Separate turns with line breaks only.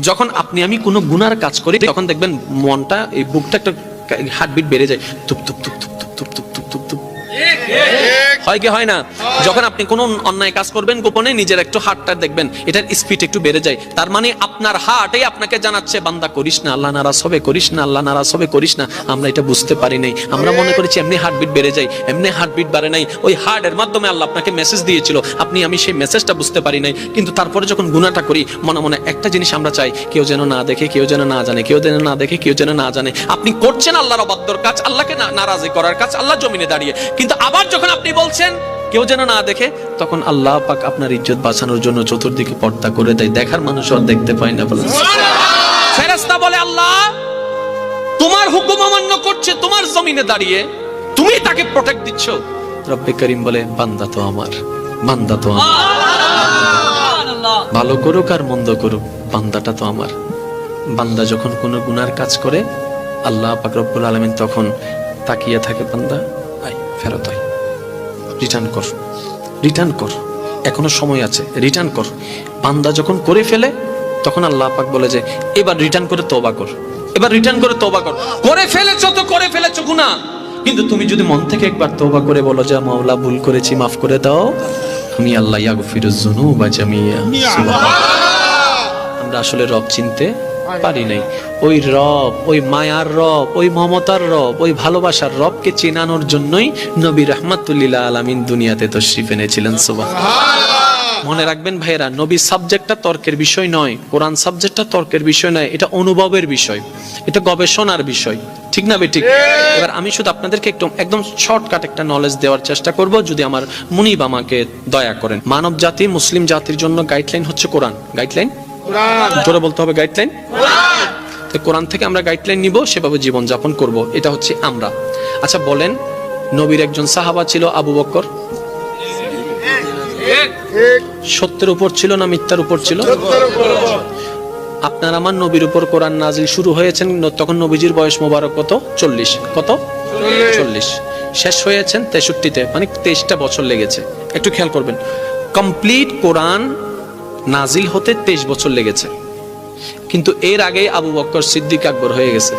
যখন আপনি আমি কোনো গুনার কাজ করি তখন দেখবেন মনটা, এই বুকটা একটা হার্টবিট বেড়ে যায়, তুপ তুপ তুপ তুপ তুপ তুপ তুপ তুপ তুপ তুপ, হয় কি হয় না? যখন আপনি কোনো অন্যায় কাজ করবেন গোপনে, নিজের একটু হার্টটা দেখবেন এটার স্পিড একটু বেড়ে যায়। তার মানে আপনার হার্টই আপনাকে জানাচ্ছে বান্দা করিস না, আল্লাহ নারাজ হবে, করিস না, আল্লাহ নারাজ হবে, করিস না। আমরা এটা বুঝতে পারি নাই, আমরা মনে করেছি এমনি হার্টবিট বেড়ে যায়, এমনি হার্টবিট বাড়ে নাই। ওই হার্টের মাধ্যমে আল্লাহ আপনাকে মেসেজ দিয়েছিল, আপনি আমি সেই মেসেজটা বুঝতে পারি নাই। কিন্তু তারপরে যখন গুনাহটা করি মনে মনে একটা জিনিস আমরা চাই, কেউ যেন না দেখে, কেউ যেন না জানে, কেউ যেন না দেখে, কেউ যেন না জানে। আপনি করছেন আল্লাহর অবাধ্যর কাজ, আল্লাহকে নারাজি করার কাজ, আল্লাহ জমিনে দাঁড়িয়ে। কিন্তু আবার যখন আপনি বলছেন কেউ যেন না দেখে, তখন আল্লাহ পাক আপনার ইজ্জত বাঁচানোর জন্য চতুর্দিকে পর্দা করে দেয়, দেখার মানুষ আর দেখতে পায় না। বলেন ফেরেশতা বলে আল্লাহ তোমার হুকুম অমান্য করছে, তোমার জমিনে দাঁড়িয়ে তুমি তাকে প্রোটেক্ট দিচ্ছ। রব্বে করিম বলে বান্দা তো আমার, বান্দা তো আমার, ভালো করুক আর মন্দ করুক বান্দাটা তো আমার। বান্দা যখন কোনো গুনার কাজ করে আল্লাহ পাক রব্বুল আলামিন তখন তাকিয়ে থাকে, বান্দা আয় ফেরত আয়, রিটার্ন কর, রিটার্ন কর, এখনো সময় আছে, রিটার্ন কর। বান্দা যখন করে ফেলে তখন আল্লাহ পাক বলে যে এবার রিটার্ন করে তওবা কর, এবার রিটার্ন করে তওবা কর। করে ফেলেছো তো করে ফেলেছো গুনাহ, কিন্তু তুমি যদি মন থেকে একবার তওবা করে বলো যে মাওলা ভুল করেছি, মাফ করে দাও, আমি আল্লাহ ইয়াগফিরুজ যুনুবা জামিয়া। সুবহানাল্লাহ। আমরা আসলে রব চিনতে পারি নাই। ওই রব, ওই মায়ার রব, ওই মমতার রব, ওই ভালোবাসার রবকে চেনানোর জন্যই নবী রাহমাতুল লিল আলামিন দুনিয়াতে তাশরীফ এনেছিলেন। সুবহানাল্লাহ। মনে রাখবেন ভাইরা, নবী সাবজেক্টটা তর্কের বিষয় নয়, কোরআন সাবজেক্টটা তর্কের বিষয় নয়, এটা অনুভবের বিষয়, এটা গবেষণার বিষয়, ঠিক না বেঠিক? এবার আমি শুধু আপনাদেরকে একদম শর্টকাট একটা নলেজ দেওয়ার চেষ্টা করব, যদি আমার মুনিব আমাকে দয়া করেন। মানব জাতি, মুসলিম জাতির জন্য গাইডলাইন হচ্ছে কোরআন। গাইডলাইন জোরে বলতে হবে, গাইডলাইন। তো কোরআন থেকে আমরা গাইডলাইন নিব, সেভাবে জীবন যাপন করব, এটা হচ্ছে আমরা। আচ্ছা বলেন, নবীর একজন সাহাবা ছিল আবু বকর, সত্যের উপর ছিল না মিথ্যার উপর ছিল? আপনার আমার নবীর উপর কোরআন নাজিল শুরু হয়েছেন তখন নবীজির বয়স মোবারক কত? 40। কত? 40। শেষ হয়েছেন 63-তে, মানে 23টা বছর লেগেছে। একটু খেয়াল করবেন, কমপ্লিট কোরআন নাজিল হতে 23 বছর লেগেছে। কিন্তু এর আগে আবু বকর সিদ্দিক আকবর হয়ে গেছে।